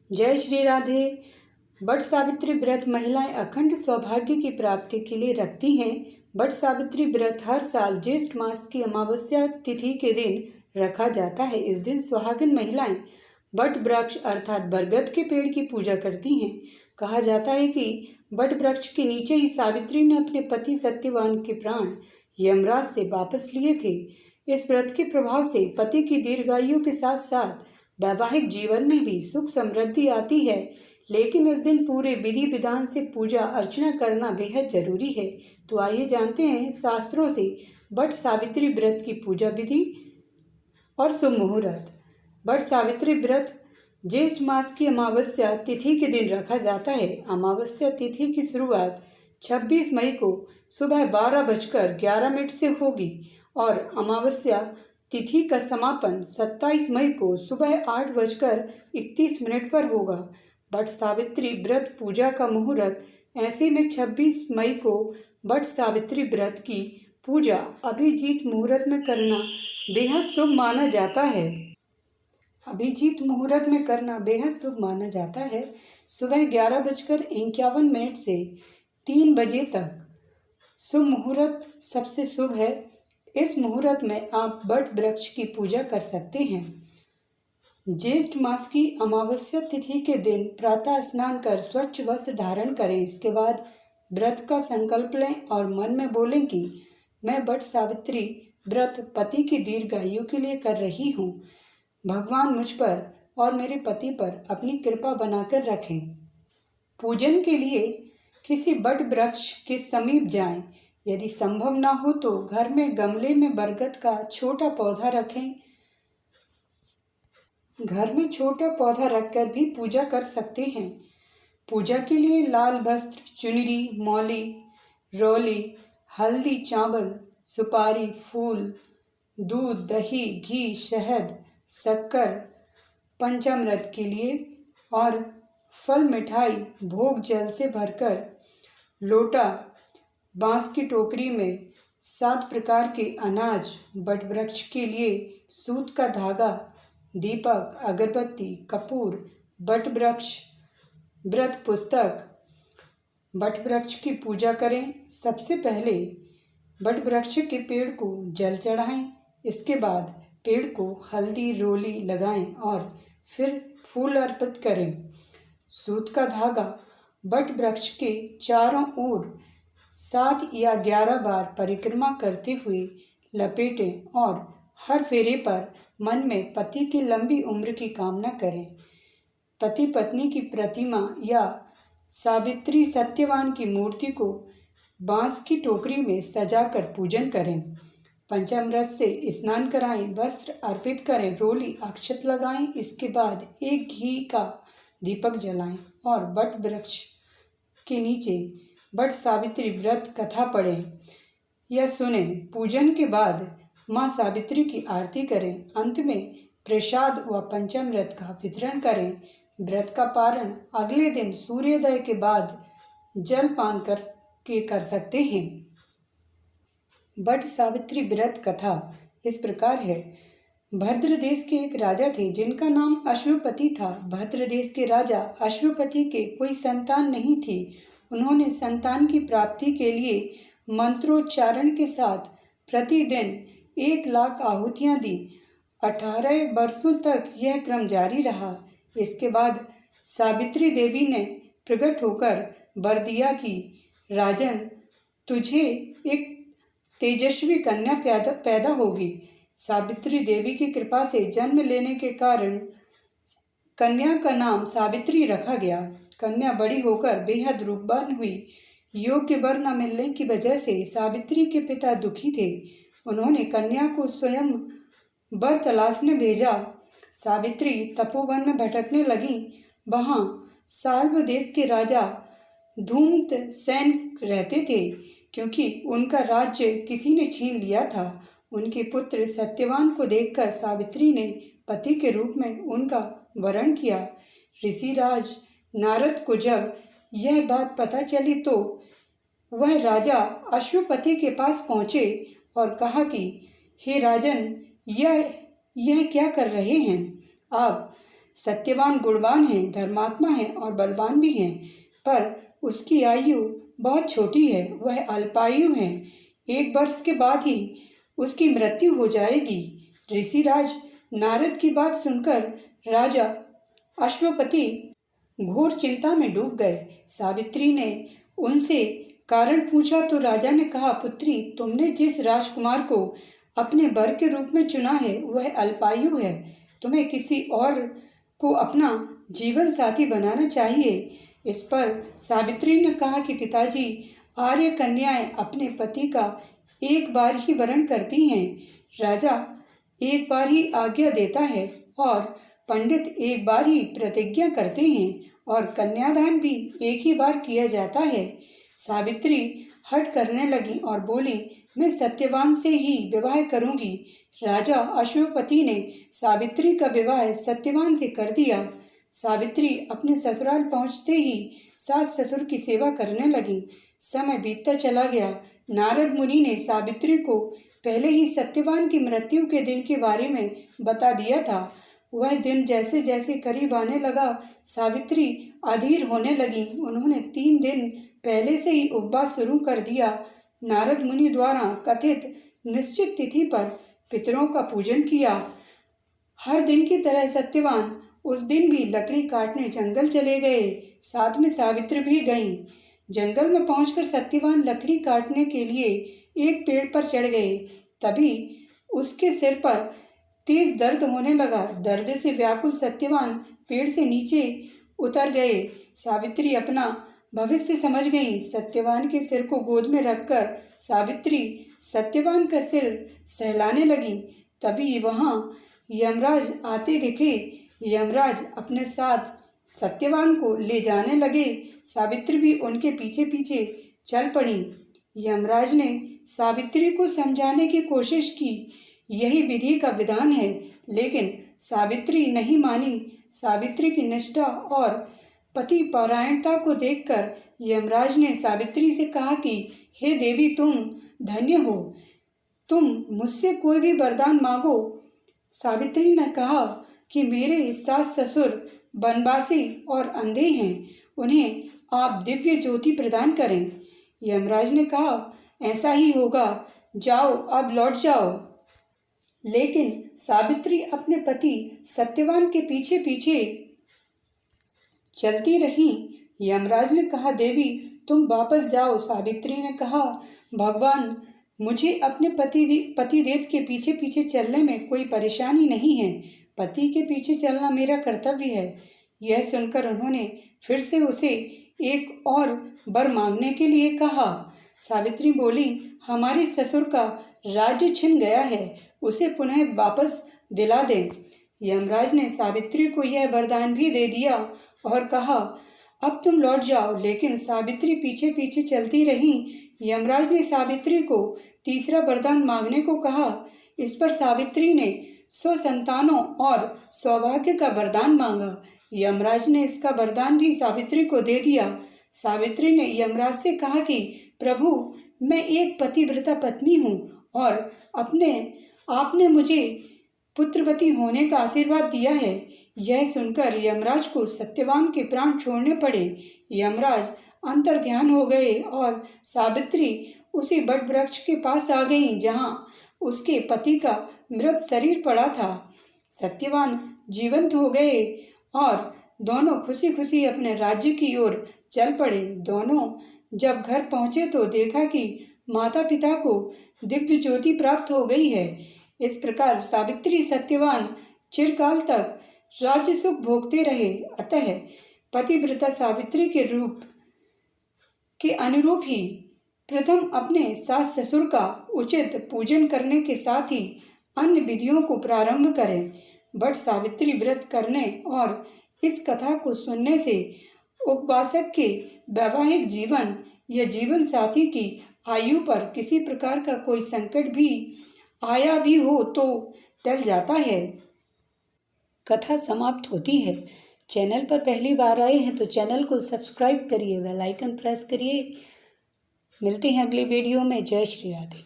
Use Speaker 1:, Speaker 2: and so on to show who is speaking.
Speaker 1: जय श्री राधे। वट सावित्री व्रत महिलाएं अखंड सौभाग्य की प्राप्ति के लिए रखती हैं। वट सावित्री व्रत हर साल ज्येष्ठ मास की अमावस्या तिथि के दिन रखा जाता है। इस दिन सुहागिन महिलाएं वट वृक्ष अर्थात बरगद के पेड़ की पूजा करती हैं। कहा जाता है कि वट वृक्ष के नीचे ही सावित्री ने अपने पति सत्यवान के प्राण यमराज से वापस लिए थे। इस व्रत के प्रभाव से पति की दीर्घायु के साथ साथ वैवाहिक जीवन में भी सुख समृद्धि आती है। लेकिन इस दिन पूरे विधि विधान से पूजा अर्चना करना बेहद जरूरी है। तो आइए जानते हैं शास्त्रों से वट सावित्री व्रत की पूजा विधि और शुभ मुहूर्त। वट सावित्री व्रत ज्येष्ठ मास की अमावस्या तिथि के दिन रखा जाता है। अमावस्या तिथि की शुरुआत 26 मई को सुबह 12:11 से होगी और अमावस्या तिथि का समापन 27 मई को सुबह 8:31 पर होगा। वट सावित्री व्रत पूजा का मुहूर्त ऐसे में 26 मई को वट सावित्री व्रत की पूजा अभिजीत मुहूर्त में करना बेहद शुभ माना जाता है। अभिजीत मुहूर्त में करना बेहद शुभ माना जाता है। सुबह 11:51 से 3 बजे तक शुभ मुहूर्त सबसे शुभ है। इस मुहूर्त में आप वट वृक्ष की पूजा कर सकते हैं। ज्येष्ठ मास की अमावस्या तिथि के दिन प्रातः स्नान कर स्वच्छ वस्त्र धारण करें। इसके बाद व्रत का संकल्प लें और मन में बोलें कि मैं वट सावित्री व्रत पति की दीर्घायु के लिए कर रही हूँ। भगवान मुझ पर और मेरे पति पर अपनी कृपा बनाकर रखें। पूजन के लिए किसी वट वृक्ष के समीप जाएं। यदि संभव ना हो तो घर में गमले में बरगद का छोटा पौधा रखें। घर में छोटा पौधा रखकर भी पूजा कर सकते हैं। पूजा के लिए लाल वस्त्र, चुनरी, मौली, रौली, हल्दी, चावल, सुपारी, फूल, दूध, दही, घी, शहद, शक्कर, पंचामृत के लिए और फल, मिठाई, भोग जल से भरकर लोटा, बांस की टोकरी में 7 प्रकार के अनाज, वट वृक्ष के लिए सूत का धागा, दीपक, अगरबत्ती, कपूर, वट वृक्ष व्रत पुस्तक, वट वृक्ष की पूजा करें। सबसे पहले वट वृक्ष के पेड़ को जल चढ़ाएं। इसके बाद पेड़ को हल्दी, रोली लगाएं और फिर फूल अर्पित करें। सूत का धागा वट वृक्ष के चारों ओर 7 या 11 बार परिक्रमा करते हुए लपेटें और हर फेरे पर मन में पति की लंबी उम्र की कामना करें। पति पत्नी की प्रतिमा या सावित्री सत्यवान की मूर्ति को बांस की टोकरी में सजाकर पूजन करें। पंचामृत से स्नान कराएं, वस्त्र अर्पित करें, रोली, अक्षत लगाएं। इसके बाद एक घी का दीपक जलाएं और वट वृक्ष के नीचे वट सावित्री व्रत कथा पढ़ें या सुने। पूजन के बाद माँ सावित्री की आरती करें। अंत में प्रसाद व पंचामृत का वितरण करें। व्रत का पारण अगले दिन सूर्योदय के बाद जलपान कर सकते हैं। वट सावित्री व्रत कथा इस प्रकार है। भद्र देश के एक राजा थे जिनका नाम अश्वपति था। भद्र देश के राजा अश्वपति के कोई संतान नहीं थी। उन्होंने संतान की प्राप्ति के लिए मंत्रोच्चारण के साथ प्रतिदिन 1 लाख आहुतियाँ दी। 18 वर्षों तक यह क्रम जारी रहा। इसके बाद सावित्री देवी ने प्रकट होकर वर दिया कि राजन, तुझे एक तेजस्वी कन्या पैदा होगी। सावित्री देवी की कृपा से जन्म लेने के कारण कन्या का नाम सावित्री रखा गया। कन्या बड़ी होकर बेहद रूपवान हुई। योग्य वर न मिलने की वजह से सावित्री के पिता दुखी थे। उन्होंने कन्या को स्वयं वर तलाशने भेजा। सावित्री तपोवन में भटकने लगी। वहाँ साल्व देश के राजा धूम्रसेन रहते थे। क्योंकि उनका राज्य किसी ने छीन लिया था, उनके पुत्र सत्यवान को देखकर सावित्री ने पति के रूप में उनका वरण किया। ऋषिराज नारद को जब यह बात पता चली तो वह राजा अश्वपति के पास पहुँचे और कहा कि हे राजन, यह क्या कर रहे हैं आप? सत्यवान गुणवान है, धर्मात्मा है और बलवान भी है, पर उसकी आयु बहुत छोटी है, वह अल्पायु है। 1 वर्ष के बाद ही उसकी मृत्यु हो जाएगी। ऋषिराज नारद की बात सुनकर राजा अश्वपति घोर चिंता में डूब गए। सावित्री ने उनसे कारण पूछा तो राजा ने कहा, पुत्री, तुमने जिस राजकुमार को अपने वर के रूप में चुना है वह अल्पायु है। तुम्हें किसी और को अपना जीवन साथी बनाना चाहिए। इस पर सावित्री ने कहा कि पिताजी, आर्य कन्याएं अपने पति का एक बार ही वरण करती हैं। राजा एक बार ही आज्ञा देता है और पंडित एक बार ही प्रतिज्ञा करते हैं और कन्यादान भी एक ही बार किया जाता है। सावित्री हठ करने लगी और बोली, मैं सत्यवान से ही विवाह करूंगी। राजा अश्वपति ने सावित्री का विवाह सत्यवान से कर दिया। सावित्री अपने ससुराल पहुंचते ही सास ससुर की सेवा करने लगी। समय बीतता चला गया। नारद मुनि ने सावित्री को पहले ही सत्यवान की मृत्यु के दिन के बारे में बता दिया था। वह दिन जैसे जैसे करीब आने लगा, सावित्री अधीर होने लगी। उन्होंने 3 दिन पहले से ही उपवास शुरू कर दिया। नारद मुनि द्वारा कथित निश्चित तिथि पर पितरों का पूजन किया। हर दिन की तरह सत्यवान उस दिन भी लकड़ी काटने जंगल चले गए। साथ में सावित्री भी गईं। जंगल में पहुंचकर सत्यवान लकड़ी काटने के लिए एक पेड़ पर चढ़ गए। तभी उसके सिर पर तेज दर्द होने लगा। दर्द से व्याकुल सत्यवान पेड़ से नीचे उतर गए। सावित्री अपना भविष्य समझ गई। सत्यवान के सिर को गोद में रखकर सावित्री सत्यवान का सिर सहलाने लगी। तभी वहां यमराज आते दिखे। यमराज अपने साथ सत्यवान को ले जाने लगे। सावित्री भी उनके पीछे पीछे चल पड़ी। यमराज ने सावित्री को समझाने की कोशिश की, यही विधि का विधान है, लेकिन सावित्री नहीं मानी। सावित्री की निष्ठा और पति परायणता को देखकर यमराज ने सावित्री से कहा कि हे देवी, तुम धन्य हो, तुम मुझसे कोई भी वरदान मांगो। सावित्री ने कहा कि मेरे सास ससुर वनवासी और अंधे हैं, उन्हें आप दिव्य ज्योति प्रदान करें। यमराज ने कहा, ऐसा ही होगा, जाओ, अब लौट जाओ। लेकिन सावित्री अपने पति सत्यवान के पीछे पीछे चलती रही। यमराज ने कहा, देवी, तुम वापस जाओ। सावित्री ने कहा, भगवान, मुझे अपने पतिदेव के पीछे पीछे चलने में कोई परेशानी नहीं है। पति के पीछे चलना मेरा कर्तव्य है। यह सुनकर उन्होंने फिर से उसे एक और वर मांगने के लिए कहा। सावित्री बोली, हमारे ससुर का राज्य छिन गया है, उसे पुनः वापस दिला दें। यमराज ने सावित्री को यह वरदान भी दे दिया और कहा, अब तुम लौट जाओ। लेकिन सावित्री पीछे पीछे चलती रही। यमराज ने सावित्री को तीसरा वरदान मांगने को कहा। इस पर सावित्री ने 100 संतानों और सौभाग्य का वरदान मांगा। यमराज ने इसका वरदान भी सावित्री को दे दिया। सावित्री ने यमराज से कहा कि प्रभु, मैं एक पतिव्रता पत्नी हूँ और आपने मुझे पुत्रवती होने का आशीर्वाद दिया है। यह सुनकर यमराज को सत्यवान के प्राण छोड़ने पड़े। यमराज अंतर्ध्यान हो गए और सावित्री उसी बट वृक्ष के पास आ गई जहाँ उसके पति का मृत शरीर पड़ा था। सत्यवान जीवंत हो गए और दोनों खुशी खुशी अपने राज्य की ओर चल पड़े। दोनों जब घर पहुँचे तो देखा कि माता पिता को दिव्य ज्योति प्राप्त हो गई है। इस प्रकार सावित्री सत्यवान चिरकाल तक राज्य सुख भोगते रहे। अतः पतिव्रता सावित्री के रूप के अनुरूप ही प्रथम अपने सास ससुर का उचित पूजन करने के साथ ही अन्य विधियों को प्रारंभ करें। बट सावित्री व्रत करने और इस कथा को सुनने से उपवासक के वैवाहिक जीवन या जीवन साथी की आयु पर किसी प्रकार का कोई संकट भी आया भी हो तो टल जाता है। कथा समाप्त होती है। चैनल पर पहली बार आए हैं तो चैनल को सब्सक्राइब करिए, बेल आइकन प्रेस करिए। मिलते हैं अगले वीडियो में। जय श्री राधे।